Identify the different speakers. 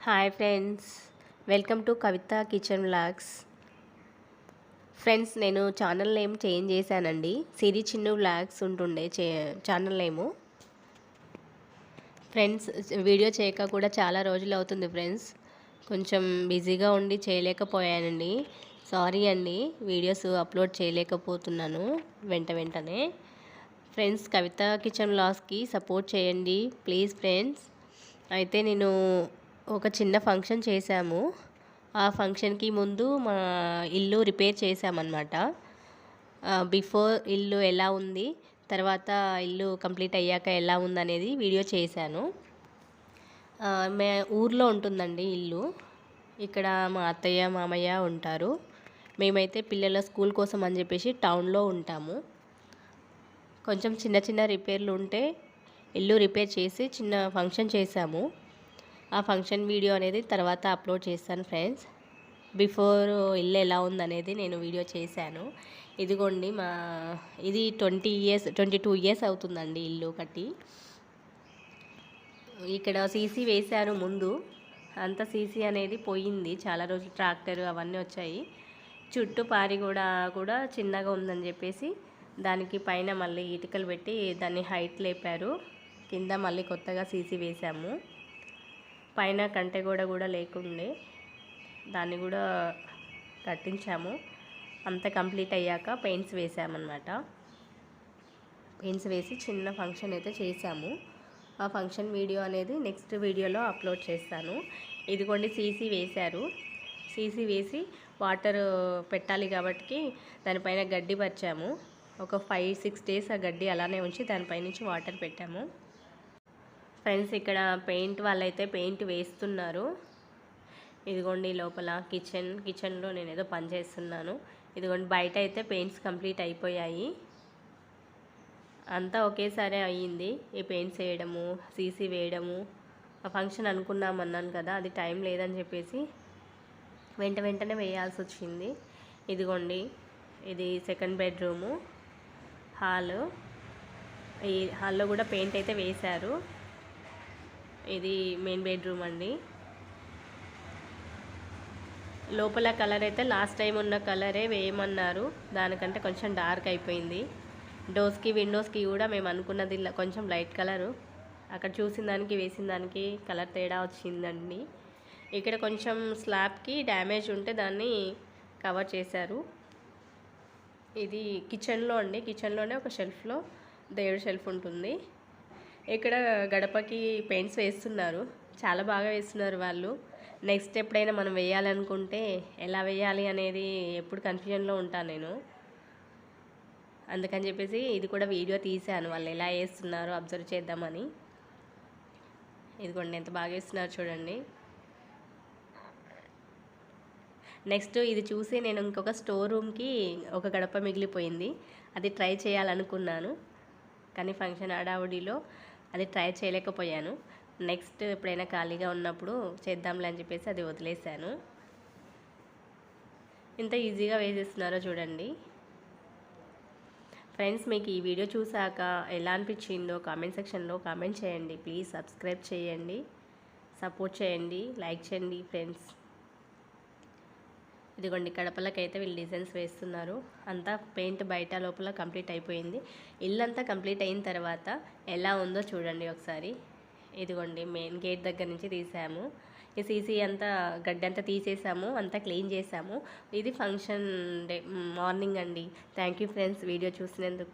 Speaker 1: Hi friends, welcome to Kavitha kitchen vlogs. Friends, నేను channel name change చేశానండి. సిరి Chinnu vlogs ఉంటుండే channel నేము. Friends, video చేయక కూడా చాలా రోజులు అవుతుంది ఫ్రెండ్స్. కొంచెం బిజీగా ఉండి చేయలేకపోయానండి. సారీ అండి, వీడియోస్ అప్లోడ్ చేయలేకపోతున్నాను వెంటనే. ఫ్రెండ్స్, కవిత కిచెన్ వ్లాగ్స్కి సపోర్ట్ చేయండి ప్లీజ్ ఫ్రెండ్స్. అయితే నేను ఒక చిన్న ఫంక్షన్ చేశాము. ఆ ఫంక్షన్కి ముందు మా ఇల్లు రిపేర్ చేశామన్నమాట. బిఫోర్ ఇల్లు ఎలా ఉంది, తర్వాత ఇల్లు కంప్లీట్ అయ్యాక ఎలా ఉందనేది వీడియో చేశాను. మే ఊర్లో ఉంటుందండి ఇల్లు. ఇక్కడ మా అత్తయ్య మామయ్య ఉంటారు. మేమైతే పిల్లల స్కూల్ కోసం అని చెప్పేసి టౌన్లో ఉంటాము. కొంచెం చిన్న రిపేర్లు ఉంటే ఇల్లు రిపేర్ చేసి చిన్న ఫంక్షన్ చేశాము. ఆ ఫంక్షన్ వీడియో అనేది తర్వాత అప్లోడ్ చేస్తాను ఫ్రెండ్స్. బిఫోర్ ఇల్లు ఎలా ఉందనేది నేను వీడియో చేశాను. ఇదిగోండి ఇది 22 ఇయర్స్ అవుతుందండి ఇల్లు కట్టి. ఇక్కడ సీసీ వేశారు ముందు. అంత సీసీ అనేది పోయింది, చాలా రోజులు ట్రాక్టర్ అవన్నీ వచ్చాయి. చుట్టూ పారి కూడా చిన్నగా ఉందని చెప్పేసి దానికి పైన మళ్ళీ ఇటుకలు పెట్టి దాన్ని హైట్ లేపారు. కింద మళ్ళీ కొత్తగా సీసీ వేశాము. పైన కంటె గోడ కూడా లేకుండే దాన్ని కూడా కట్టించాము. అంతా కంప్లీట్ అయ్యాక పెయింట్స్ వేసామన్నమాట. పెయింట్స్ వేసి చిన్న ఫంక్షన్ అయితే చేశాము. ఆ ఫంక్షన్ వీడియో అనేది నెక్స్ట్ వీడియోలో అప్లోడ్ చేస్తాను. ఇదిగోండి సీసీ వేశారు. సీసీ వేసి వాటర్ పెట్టాలి కాబట్టి దానిపైన గడ్డి పరిచాము. ఒక 5-6 డేస్ ఆ గడ్డి అలానే ఉంచి దానిపై నుంచి వాటర్ పెట్టాము. ఫ్రెండ్స్, ఇక్కడ పెయింట్ వాళ్ళైతే పెయింట్ వేస్తున్నారు. ఇదిగోండి లోపల కిచెన్లో నేను ఏదో పని చేస్తున్నాను. ఇదిగోండి బయట అయితే పెయింట్స్ కంప్లీట్ అయిపోయాయి. అంతా ఒకేసారి అయ్యింది. ఈ పెయింట్స్ వేయడము, సీసీ వేయడము. ఆ ఫంక్షన్ అనుకున్నామన్నాను కదా, అది టైం లేదని చెప్పేసి వెంటనే వేయాల్సి వచ్చింది. ఇదిగోండి ఇది సెకండ్ బెడ్రూము, హాల్. ఈ హాల్లో కూడా పెయింట్ అయితే వేశారు. ఇది మెయిన్ బెడ్రూమ్ అండి. లోపల కలర్ అయితే లాస్ట్ టైం ఉన్న కలరే వేయమన్నారు. దానికంటే కొంచెం డార్క్ అయిపోయింది. డోర్స్కి విండోస్కి కూడా మేము అనుకున్నది కొంచెం లైట్ కలరు. అక్కడ చూసిన దానికి వేసిన దానికి కలర్ తేడా వచ్చిందండి. ఇక్కడ కొంచెం స్లాబ్కి డ్యామేజ్ ఉంటే దాన్ని కవర్ చేశారు. ఇది కిచెన్లో అండి. కిచెన్లోనే ఒక షెల్ఫ్లో దేవుడి షెల్ఫ్ ఉంటుంది. ఇక్కడ గడపకి పెయింట్స్ వేస్తున్నారు. చాలా బాగా వేస్తున్నారు వాళ్ళు. నెక్స్ట్ ఎప్పుడైనా మనం వేయాలనుకుంటే ఎలా వేయాలి అనేది ఎప్పుడు కన్ఫ్యూజన్లో ఉంటాను నేను. అందుకని చెప్పేసి ఇది కూడా వీడియో తీశాను, వాళ్ళు ఎలా వేస్తున్నారో అబ్జర్వ్ చేద్దామని. ఇదిగోండి ఎంత బాగా వేస్తున్నారు చూడండి. నెక్స్ట్ ఇది చూసి నేను ఇంకొక స్టోర్ రూమ్కి ఒక గడప మిగిలిపోయింది. అది ట్రై చేయాలనుకున్నాను, కానీ ఫంక్షన్ హడావుడిలో అది ట్రై చేయలేకపోయాను. నెక్స్ట్ ఎప్పుడైనా ఖాళీగా ఉన్నప్పుడు చేద్దాంలే అని చెప్పేసి అది వదిలేశాను. ఇంత ఈజీగా వేసేస్తున్నారో చూడండి. ఫ్రెండ్స్, మీకు ఈ వీడియో చూసాక ఎలా అనిపించిందో కామెంట్ సెక్షన్లో కామెంట్ చేయండి. ప్లీజ్ సబ్స్క్రైబ్ చేయండి, సపోర్ట్ చేయండి, లైక్ చేయండి ఫ్రెండ్స్. ఇదిగోండి కడపలకైతే వీళ్ళు డిజైన్స్ వేస్తున్నారు. అంతా పెయింట్ బయట లోపల కంప్లీట్ అయిపోయింది. ఇల్లంతా కంప్లీట్ అయిన తర్వాత ఎలా ఉందో చూడండి ఒకసారి. ఇదిగోండి మెయిన్ గేట్ దగ్గర నుంచి తీసాము. ఈ సీసీ అంతా గడ్డి అంతా తీసేసాము, అంతా క్లీన్ చేసాము. ఇది ఫంక్షన్ డే మార్నింగ్ అండి. థ్యాంక్ యూ ఫ్రెండ్స్ వీడియో చూసినందుకు.